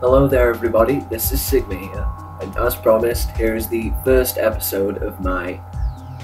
Hello there everybody, this is Sigma here, and as promised, here is the first episode of my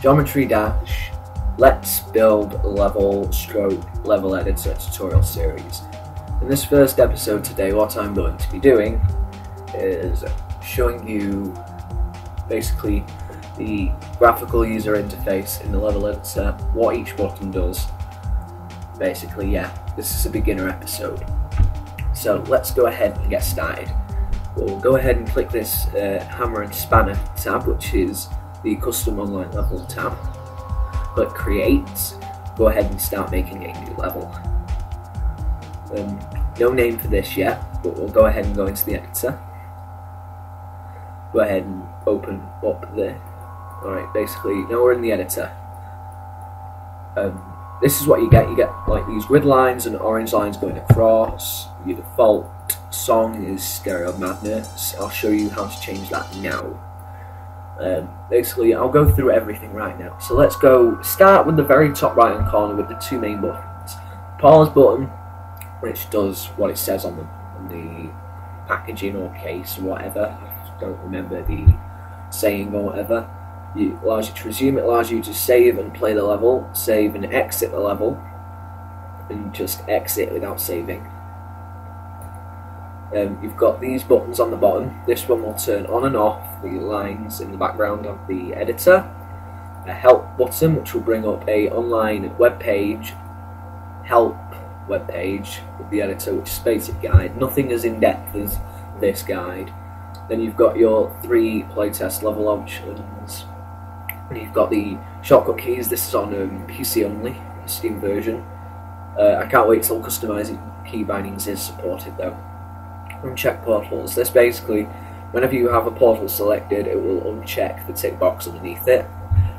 Geometry Dash Let's Build Level Stroke Level Editor tutorial series. In this first episode today, what I'm going to be doing is showing you basically the graphical user interface in the level editor, what each button does. Basically, yeah, this is a beginner episode. So let's go ahead and get started. We'll go ahead and click this hammer and spanner tab, which is the custom online level tab. Click create, go ahead and start making a new level. No name for this yet, but we'll go ahead and go into the editor. Go ahead and open up the... Alright, basically, now we're in the editor. This is what you get like these grid lines and orange lines going across. Your default song is Stereo Madness. I'll show you how to change that now. Basically, I'll go through everything right now. So let's go start with the very top right hand corner with the two main buttons. Pause button, which does what it says on the packaging or case or whatever. I don't remember the saying or whatever. It allows you to resume, it allows you to save and play the level, save and exit the level, and just exit without saving. You've got these buttons on the bottom. This one will turn on and off the lines in the background of the editor. A help button, which will bring up a online web page, help web page with the editor, which is basic guide. Nothing as in depth as this guide. Then you've got your 3 playtest level options. And you've got the shortcut keys. This is on PC only, Steam version. I can't wait till customizing key bindings is supported though. Uncheck portals. This basically, whenever you have a portal selected, it will uncheck the tick box underneath it.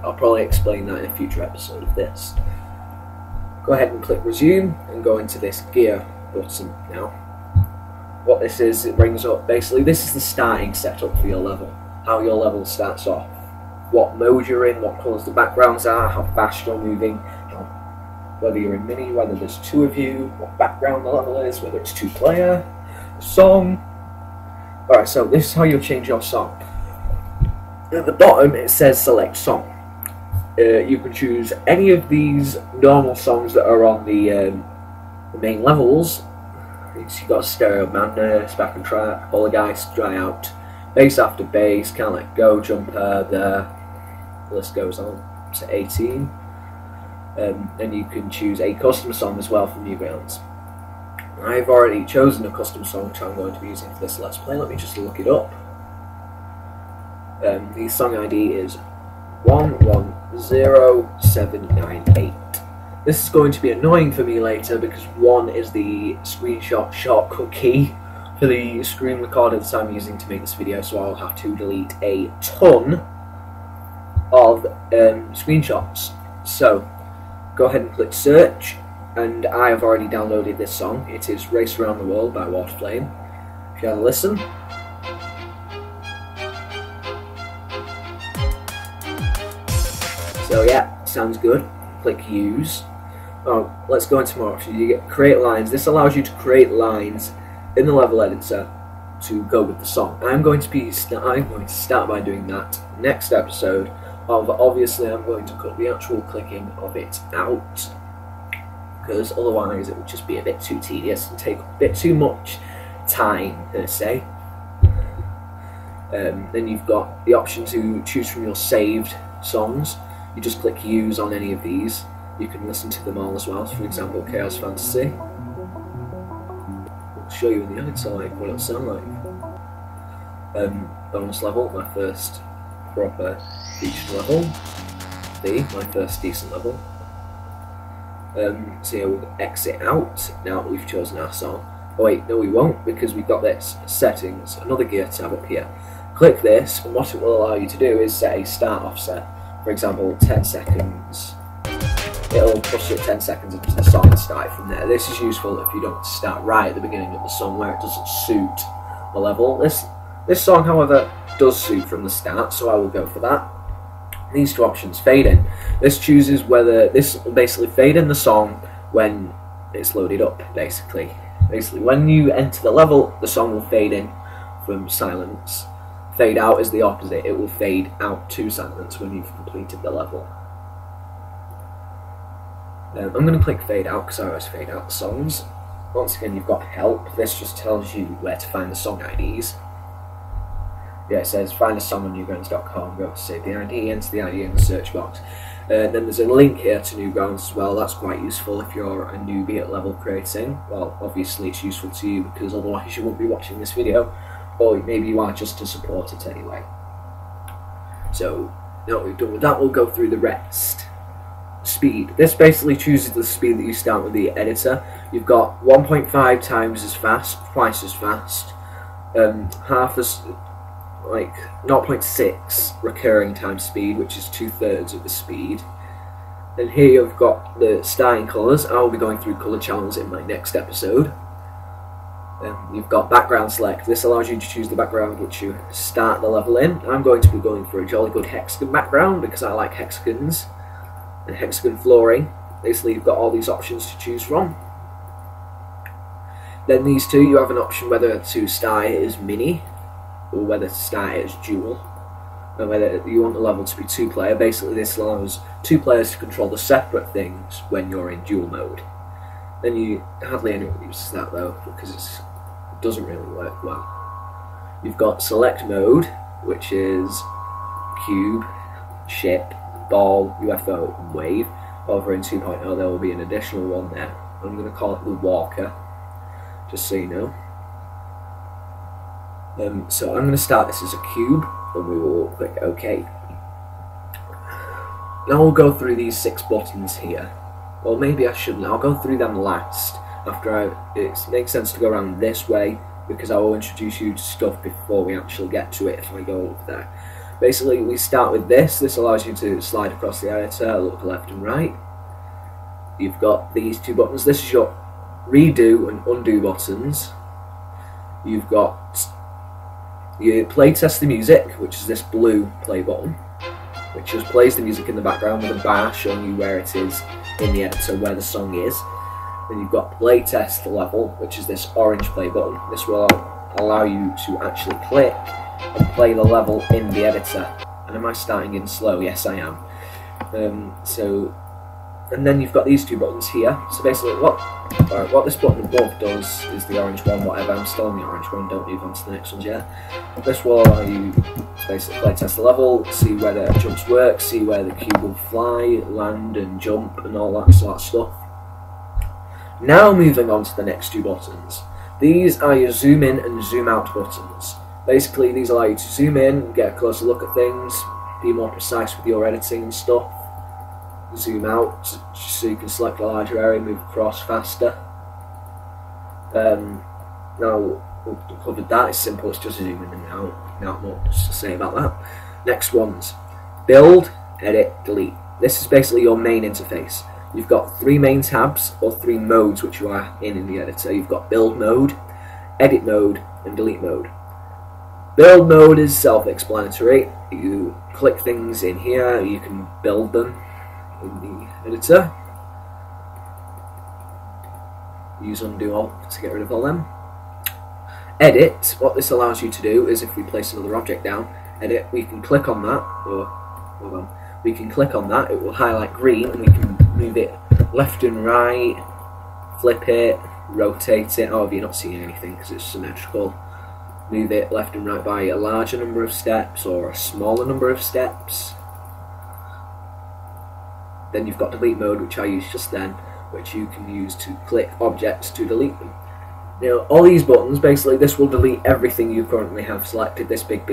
I'll probably explain that in a future episode of this. Go ahead and click resume and go into this gear button now. What this is, it brings up, basically this is the starting setup for your level. How your level starts off. What mode you're in, what colours the backgrounds are, how fast you're moving, whether you're in mini, whether there's 2 of you, what background the level is, whether it's 2-player, song. Alright, so this is how you'll change your song. At the bottom it says select song. You can choose any of these normal songs that are on the main levels. You've got Stereo Madness, Back and Track, Poltergeist, Dry Out, Bass After Bass, Can't Let Go, Jumper, the list goes on to 18. And you can choose a custom song as well from Newgrounds. I've already chosen a custom song which I'm going to be using for this Let's Play. Let me just look it up. The song ID is 110798. This is going to be annoying for me later because 1 is the screenshot shortcut key for the screen recorder that I'm using to make this video, so I'll have to delete a ton of screenshots. So go ahead and click search, and I have already downloaded this song. It is Race Around the World by Waterflame. If you have a listen. So yeah, sounds good. Click use. Oh, let's go into more options. You get create lines. This allows you to create lines in the level editor to go with the song. I'm going to start by doing that next episode. Obviously, I'm going to cut the actual clicking of it out because otherwise it would just be a bit too tedious and take a bit too much time per se. Then you've got the option to choose from your saved songs. You just click use on any of these. You can listen to them all as well. For example, Chaos Fantasy. I'll show you in the editor like what it'll sound like. Bonus level, my first proper decent level. My first decent level. So yeah, we'll exit out now that we've chosen our song. Oh wait, no we won't, because we've got this settings, another gear tab up here. Click this, and what it will allow you to do is set a start offset. For example, 10 seconds. It'll push it 10 seconds into the song and start from there. This is useful if you don't start right at the beginning of the song where it doesn't suit the level. This song, however, does suit from the start, so I will go for that. These 2 options, fade in. This chooses whether, this will basically fade in the song when it's loaded up, basically. Basically, when you enter the level, the song will fade in from silence. Fade out is the opposite, it will fade out to silence when you've completed the level. I'm going to click fade out because I always fade out the songs. Once again, you've got help. This just tells you where to find the song IDs. Yeah, it says find a song on newgrounds.com, go to save the ID, enter the ID in the search box. Then there's a link here to Newgrounds as well. That's quite useful if you're a newbie at level creating. Well, obviously it's useful to you because otherwise you wouldn't be watching this video, or maybe you are just to support it anyway. So now we've done with that, we'll go through the rest. Speed. This basically chooses the speed that you start with the editor. You've got 1.5 times as fast, twice as fast, half as, like 0.6 recurring time speed, which is 2/3 of the speed. And here you've got the starting colours. I will be going through colour channels in my next episode. You've got background select. This allows you to choose the background which you start the level in. I'm going to be going for a jolly good hexagon background because I like hexagons. And hexagon flooring. Basically you've got all these options to choose from. Then these two, you have an option whether to start it as mini or whether to start it as dual, and whether you want the level to be 2-player. Basically this allows 2 players to control the separate things when you're in dual mode. Then you hardly anyone uses that though because it doesn't really work well. You've got select mode, which is cube, ship, ball, UFO, and wave. Over in 2.0 there will be an additional one there. I'm going to call it the walker, just so you know. So I'm going to start this as a cube, and we will click OK. Now we'll go through these 6 buttons here. Well, maybe I shouldn't. I'll go through them last. It makes sense to go around this way because I will introduce you to stuff before we actually get to it if I go over there. Basically, we start with this. This allows you to slide across the editor, look left and right. You've got these 2 buttons. This is your redo and undo buttons. You've got your play test the music, which is this blue play button, which just plays the music in the background with a bar showing you where it is in the editor, where the song is. Then you've got play test level, which is this orange play button. This will allow you to actually click and play the level in the editor. And am I starting in slow? Yes, I am. And then you've got these 2 buttons here. So basically what this button above does is the orange one, whatever. I'm still on the orange one, don't move on to the next ones yet. This will allow you to basically play test the level, see where the jumps work, see where the cube will fly, land and jump and all that sort of stuff. Now moving on to the next 2 buttons. These are your zoom in and zoom out buttons. Basically these allow you to zoom in, get a closer look at things, be more precise with your editing and stuff. Zoom out so you can select a larger area, move across faster. Now we've covered that, it's simple, it's just zooming in and out, not much to say about that. Next ones, build, edit, delete. This is basically your main interface. You've got 3 main tabs, or 3 modes which you are in the editor. You've got build mode, edit mode, and delete mode. Build mode is self-explanatory. You click things in here, you can build them in the editor. Use undo alt to get rid of all them. Edit, what this allows you to do is if we place another object down, edit, we can click on that, or hold on, we can click on that, it will highlight green and we can move it left and right, flip it, rotate it, however you're not seeing anything because it's symmetrical. Move it left and right by a larger number of steps or a smaller number of steps. Then you've got delete mode, which I used just then, which you can use to click objects to delete them. Now all these buttons, basically this will delete everything you currently have selected, this big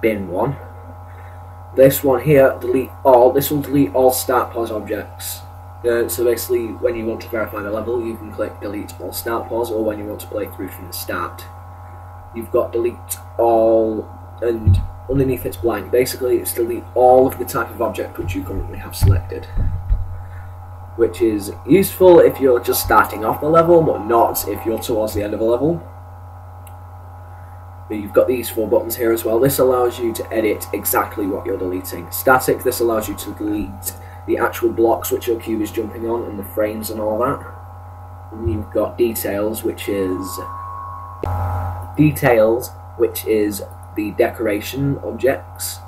bin one. This one here, delete all, this will delete all start pause objects. So basically when you want to verify the level you can click delete all start pause, or when you want to play through from the start. You've got delete all, and underneath it's blank. Basically it's delete all of the type of object which you currently have selected, which is useful if you're just starting off the level, but not if you're towards the end of a level. But you've got these 4 buttons here as well. This allows you to edit exactly what you're deleting. Static, this allows you to delete the actual blocks which your cube is jumping on and the frames and all that. And you've got details, which is the decoration objects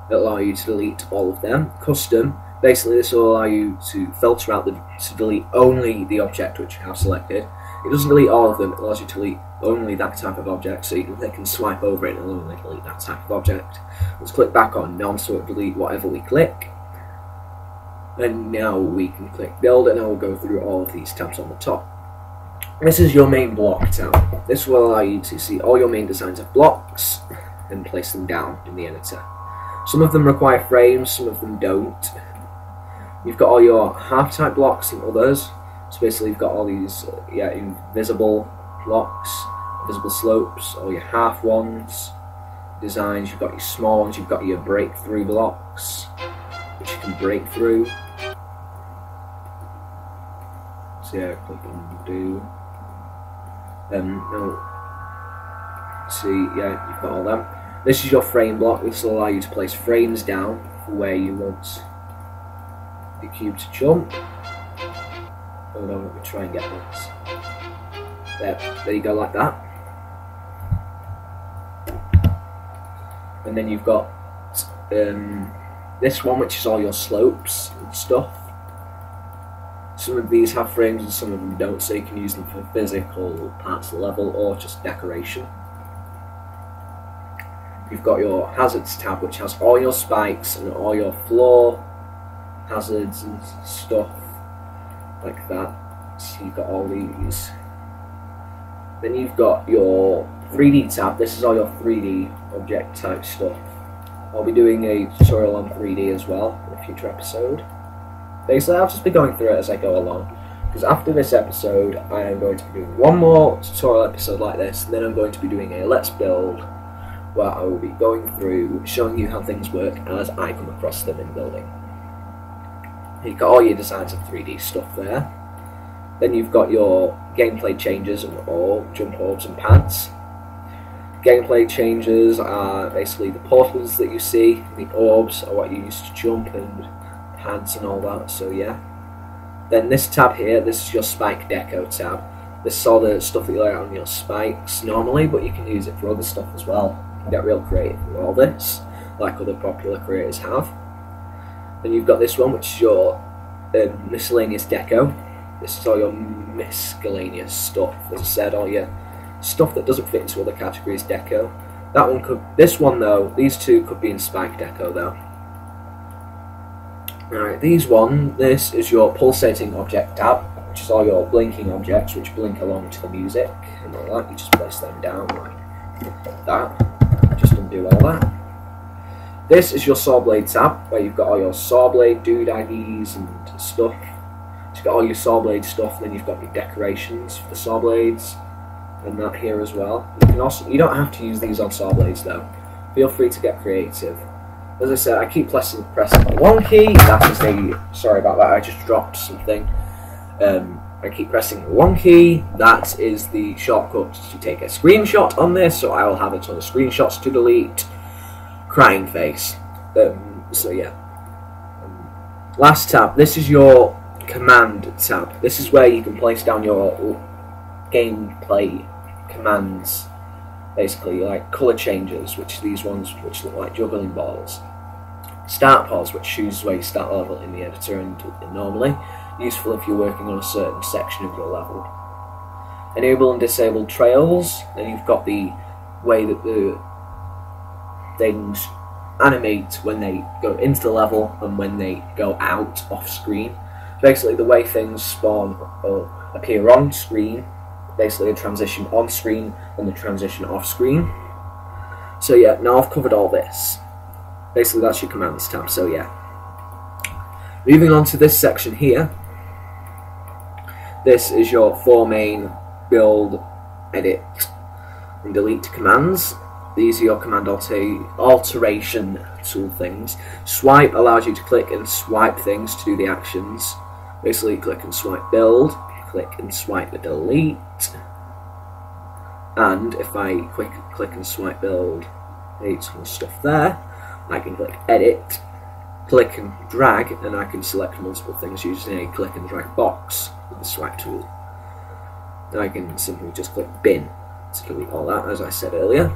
that allow you to delete all of them. Custom, basically this will allow you to filter out to delete only the object which you have selected. It doesn't delete all of them, it allows you to delete only that type of object, so you can click and swipe over it and it'll only delete that type of object. Let's click back on none, so it'll delete whatever we click. And now we can click build, and I will go through all of these tabs on the top. This is your main block tab. This will allow you to see all your main designs of blocks and place them down in the editor. Some of them require frames, some of them don't. You've got all your half type blocks and others. So basically you've got all these invisible blocks, visible slopes, all your half ones, designs, you've got your small ones, you've got your breakthrough blocks, which you can break through. So yeah, click undo. See, yeah, you've got all them. This is your frame block. This will allow you to place frames down for where you want the cube to jump. Hold on, let me try and get this. There you go, like that. And then you've got this one, which is all your slopes and stuff. Some of these have frames and some of them don't, so you can use them for physical parts of the level or just decoration. You've got your hazards tab, which has all your spikes and all your floor hazards and stuff like that. So you've got all these. Then you've got your 3D tab. This is all your 3D object type stuff. I'll be doing a tutorial on 3D as well in a future episode. Basically, I'll just be going through it as I go along, because after this episode I am going to be doing one more tutorial episode like this, and then I'm going to be doing a Let's Build, where I will be going through showing you how things work as I come across them in building. You've got all your designs of 3D stuff there. Then you've got your gameplay changes and all jump orbs and pads. Gameplay changes are basically the portals that you see, the orbs are what you use to jump, and pads and all that, so yeah. Then this tab here, this is your spike deco tab. This is all the stuff that you lay out on your spikes normally, but you can use it for other stuff as well. You can get real creative with all this, like other popular creators have. Then you've got this one, which is your miscellaneous deco. This is all your miscellaneous stuff. As I said, all your stuff that doesn't fit into other categories deco. That one could, this one though, these two could be in spike deco though. Alright, this is your pulsating object tab, which is all your blinking objects which blink along to the music and all that. You just place them down like that. Just undo all that. This is your saw blade tab, where you've got all your saw blade dude IDs and stuff. So you've got all your saw blade stuff, then you've got your decorations for the saw blades and that here as well. You don't have to use these on saw blades though. Feel free to get creative. As I said, I keep pressing the one key. That is sorry about that, I just dropped something. I keep pressing the one key. That is the shortcut to take a screenshot on this, so I will have it on the screenshots to delete. Crying face. So yeah. Last tab. This is your command tab. This is where you can place down your gameplay commands. Basically, like colour changes, which are these ones which look like juggling balls. Start pause, which chooses where you start level in the editor and normally. Useful if you're working on a certain section of your level. Enable and disable trails. Then you've got the way that the things animate when they go into the level and when they go out off screen. Basically, the way things spawn or appear on screen. Basically a transition on screen and the transition off screen. So yeah, now I've covered all this. Basically that's your commands tab, so yeah. Moving on to this section here. This is your 4 main build, edit and delete commands. These are your command alteration tool things. Swipe allows you to click and swipe things to do the actions. Basically click and swipe build. Click and swipe the delete, and if I click and swipe build, some stuff there, I can click edit, click and drag, and I can select multiple things using a click and drag box with the swipe tool. I can simply just click bin to delete all that, as I said earlier.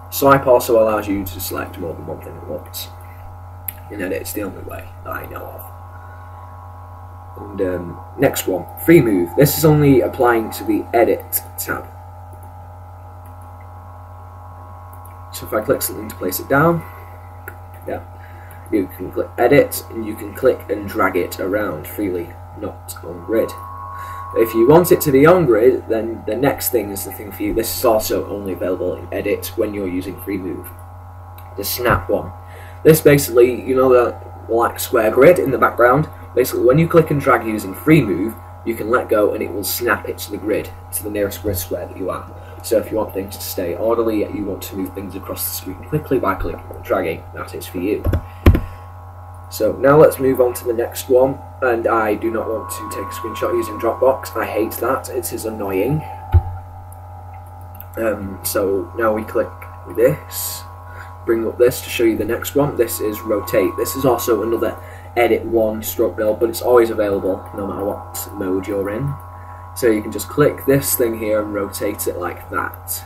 Swipe also allows you to select more than one thing at once. In edit, it's the only way that I know of. And next one, free move. This is only applying to the edit tab. So if I click something to place it down, yeah, you can click edit and you can click and drag it around freely, not on grid. If you want it to be on grid, then the next thing is the thing for you. This is also only available in edit when you're using free move. The snap one. This basically, you know the black square grid in the background? Basically, when you click and drag using free move, you can let go and it will snap it to the grid, to the nearest grid square that you are. So if you want things to stay orderly, you want to move things across the screen quickly by clicking and dragging, that is for you. So now let's move on to the next one, and I do not want to take a screenshot using Dropbox. I hate that, it is annoying. So now we click this, bring up this to show you the next one. This is rotate. This is also another edit one stroke build, but it's always available no matter what mode you're in. So you can just click this thing here and rotate it like that.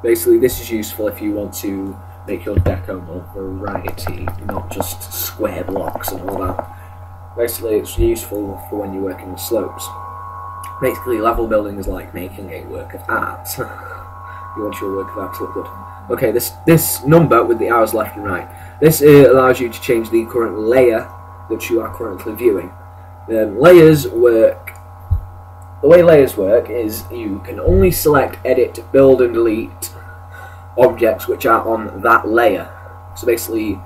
Basically this is useful if you want to make your deco more variety, not just square blocks and all that. Basically it's useful for when you're working with slopes. Basically level building is like making a work of art. You want your work of art to look good. Okay, this number with the arrows left and right, this allows you to change the current layer that you are currently viewing. Layers work. The way layers work is you can only select, edit, build and delete objects which are on that layer. So basically,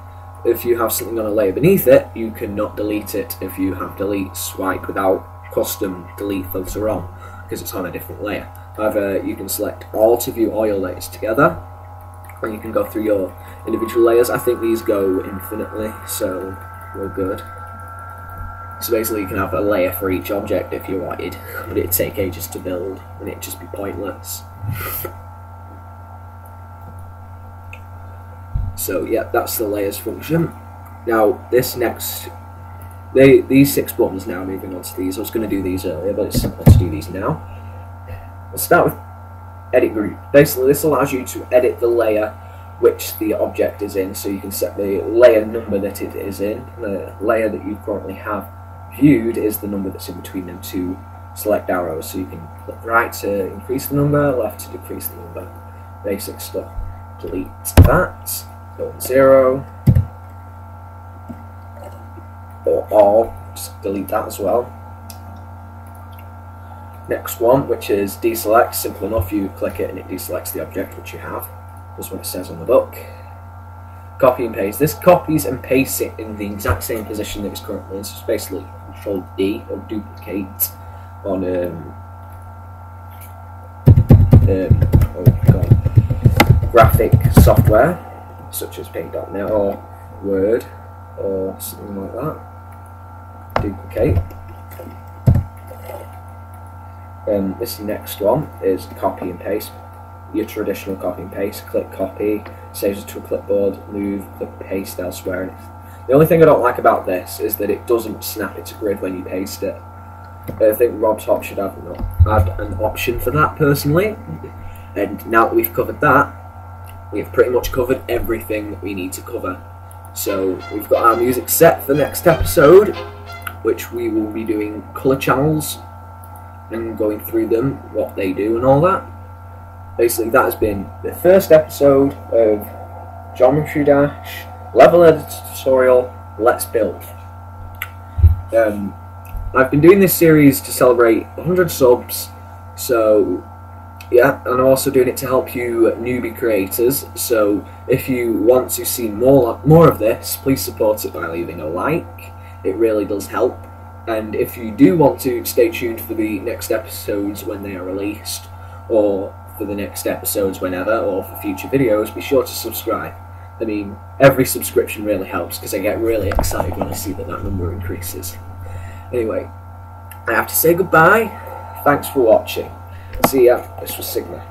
if you have something on a layer beneath it, you cannot delete it if you have delete swipe without custom delete filter on, because it's on a different layer. However, you can select all to view all your layers together, and you can go through your individual layers. I think these go infinitely, so we're good. So basically you can have a layer for each object if you wanted, but it'd take ages to build and it'd just be pointless. So yeah, that's the layers function. Now this next, these 6 buttons now, moving on to these. I was going to do these earlier, but it's simple to do these now. Let's start with edit group. Basically this allows you to edit the layer which the object is in, so you can set the layer number that it is in. The layer that you currently have viewed is the number that's in between them two select arrows, so you can click right to increase the number, left to decrease the number. Basic stuff. Delete that, go on 0, or all, just delete that as well. Next one, which is deselect. Simple enough, you click it and it deselects the object which you have. That's what it says on the book. Copy and paste. This copies and pastes it in the exact same position that it's currently in. So it's basically Control D or duplicate on graphic software such as Paint.net or Word or something like that. Duplicate. This next one is copy and paste. Your traditional copy and paste. Click copy, saves it to a clipboard, move, click paste elsewhere. The only thing I don't like about this is that it doesn't snap it to grid when you paste it. I think Rob Top should have an option for that personally. And now that we've covered that, we've pretty much covered everything that we need to cover. So we've got our music set for the next episode, which we will be doing colour channels and going through them, what they do and all that. Basically that has been the first episode of Geometry Dash Level Editor Tutorial Let's Build. I've been doing this series to celebrate 100 subs, so yeah, and I'm also doing it to help you newbie creators. So if you want to see more of this, please support it by leaving a like. It really does help. And if you do want to, stay tuned for the next episodes when they are released, or for the next episodes whenever, or for future videos, be sure to subscribe. I mean, every subscription really helps because I get really excited when I see that number increases. Anyway, I have to say goodbye. Thanks for watching. See ya. This was Sigma.